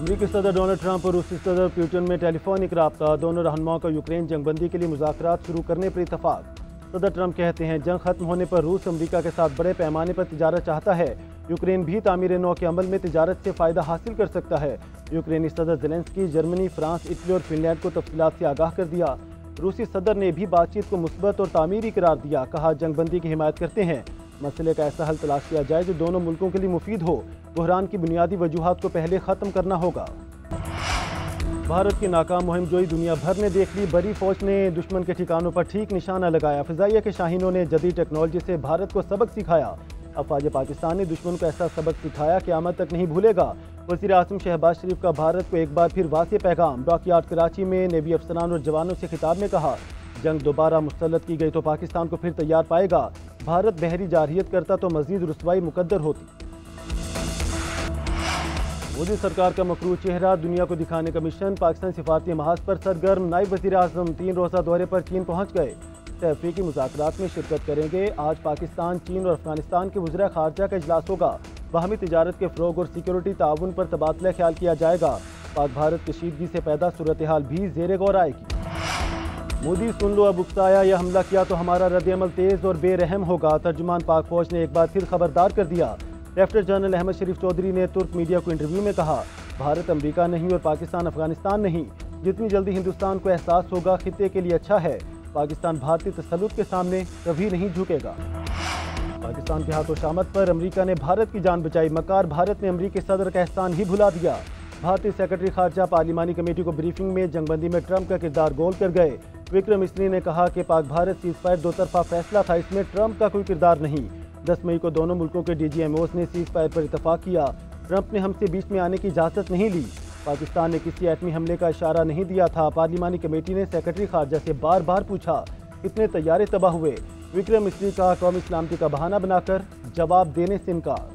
अमरीकी सदर Donald Trump और रूसी सदर पुतिन में टेलीफोनिक रब्ता। दोनों रहनुमाओं का यूक्रेन जंगबंदी के लिए मुज़ाकरात शुरू करने पर इतफाक। सदर ट्रंप कहते हैं जंग खत्म होने पर रूस अमरीका के साथ बड़े पैमाने पर तिजारत चाहता है। यूक्रेन भी तामीर नौ के अमल में तिजारत से फ़ायदा हासिल कर सकता है। यूक्रेनी सदर ज़ेलेंस्की जर्मनी, फ्रांस, इटली और फिनलैंड को तफसीलात से आगाह कर दिया। रूसी सदर ने भी बातचीत को मुस्बत और तामीरी करार दिया। कहा जंगबंदी की हिमायत करते हैं। मसले का ऐसा हल तलाश किया जाए जो दोनों मुल्कों के लिए मुफीद हो। बहरान की बुनियादी वजूहात को पहले ख़त्म करना होगा। भारत की नाकाम मुहिम जोई दुनिया भर ने देख ली। बड़ी फौज ने दुश्मन के ठिकानों पर ठीक निशाना लगाया। फ़िज़ाइया के शाहीनों ने जदीद टेक्नोलॉजी से भारत को सबक सिखाया। अफवाज पाकिस्तान ने दुश्मन को ऐसा सबक सिखाया कि क़यामत तक नहीं भूलेगा। वज़ीर आज़म शहबाज शरीफ का भारत को एक बार फिर वाज़ेह पैगाम। डॉकयार्ड कराची में नेवी अफसरान और जवानों से खिताब में कहा जंग दोबारा मुसल्लत की गई तो पाकिस्तान को फिर तैयार पाएगा। भारत बहरी जारहियत करता तो मज़ीद रुसवाई मुकद्दर होती। मोदी सरकार का मकरूह चेहरा दुनिया को दिखाने का मिशन। पाकिस्तान सिफारती महाज पर सरगर्म। नायब वज़ीर आज़म 3 रोज़ा दौरे पर चीन पहुँच गए। अफ्रीकी मुज़ाकरात में शिरकत करेंगे। आज पाकिस्तान, चीन और अफगानिस्तान के वज़ीर ख़ारजा का इजलास होगा। बाहमी तिजारत के फ़रोग़ और सिक्योरिटी ताउन पर तबादला ख्याल किया जाएगा। पाक भारत कशीदगी से पैदा सूरत हाल भी ज़ेर गौर आएगी। मोदी सुन लो अब उकसाया, यह हमला किया तो हमारा रद्द-ए-अमल तेज़ और बेरहम होगा। तर्जुमान पाक फ़ौज ने एक बार फिर खबरदार कर दिया। लेफ्टिनेंट जनरल अहमद शरीफ चौधरी ने तुर्क मीडिया को इंटरव्यू में कहा भारत अमरीका नहीं और पाकिस्तान अफगानिस्तान नहीं। जितनी जल्दी हिंदुस्तान को एहसास होगा खित्ते के लिए अच्छा है। पाकिस्तान भारतीय तसल्लुत के सामने कभी नहीं झुकेगा। पाकिस्तान के हाथों शामत पर अमरीका ने भारत की जान बचाई। मकार भारत ने अमरीकी सदर का एहसान ही भुला दिया। भारतीय सेक्रेटरी खारजा पार्लिमानी कमेटी को ब्रीफिंग में जंगबंदी में ट्रंप का किरदार गोल कर गए। विक्रम मिस्री ने कहा कि पाक भारत सीज़फायर दो तरफा फैसला था, इसमें ट्रंप का कोई किरदार नहीं। 10 मई को दोनों मुल्कों के DGMOs ने सीज़फायर पर इतफाक किया। ट्रंप ने हमसे बीच में आने की इजाज़त नहीं ली। पाकिस्तान ने किसी एटमी हमले का इशारा नहीं दिया था। पार्लिमानी कमेटी ने सेक्रेटरी खारजा से बार बार पूछा कितने तैयारे तबाह हुए। विक्रम मिस्री का कौमी सलामती का बहाना बनाकर जवाब देने से इनकार।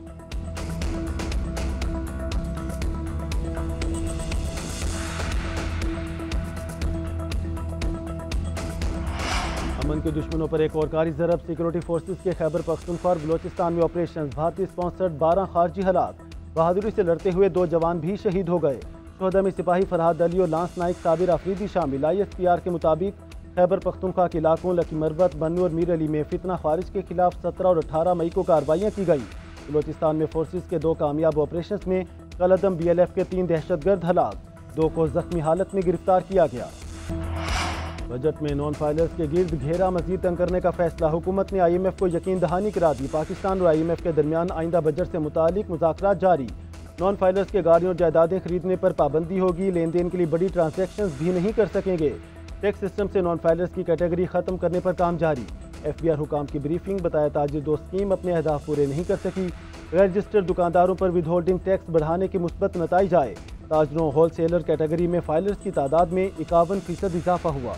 अमन के दुश्मनों पर एक और कारी ज़रब। सिक्योरिटी फोर्सेस के खैबर पख्तूनख्वा और बलोचिस्तान में ऑपरेशन। भारतीय स्पॉन्सर्ड 12 खारजी हलाक। बहादुरी से लड़ते हुए 2 जवान भी शहीद हो गए। शोहदा में सिपाही फरहाद अली और लांस नाइक साबिर आफरीदी शामिल। ISPR के मुताबिक खैबर पख्तूनख्वा के इलाकों लकी मरबत, बन्नू और मीर अली में फितना खारिज के खिलाफ 17 और 18 मई को कार्रवाइयाँ की गई। बलोचिस्तान में फोर्सेस के 2 कामयाब ऑपरेशन में कलअदम BLF के 3 दहशतगर्द हलाक। 2 को जख्मी हालत में गिरफ्तार किया गया। बजट में नॉन फाइलर्स के गिर्द घेरा मजीद तंग करने का फैसला। हुकूमत ने IMF को यकीन दहानी करा दी। पाकिस्तान और IMF के दरमियान आइंदा बजट से मुतालिक मुज़ाकरात जारी। नॉन फाइलर्स के गाड़ियों और जायदादें खरीदने पर पाबंदी होगी। लेन देन के लिए बड़ी ट्रांजैक्शंस भी नहीं कर सकेंगे। टैक्स सिस्टम से नॉन फाइलर्स की कैटेगरी खत्म करने पर काम जारी। FBR हुकाम की ब्रीफिंग। बताया ताजिर दो स्कीम अपने अहदाफ पूरे नहीं कर सकी। गैर रजिस्टर्ड दुकानदारों पर विद होल्डिंग टैक्स बढ़ाने के मुस्बत नताइज आए। ताजरों होलसेलर कैटेगरी में फाइलर्स की तादाद में 51% इजाफा हुआ।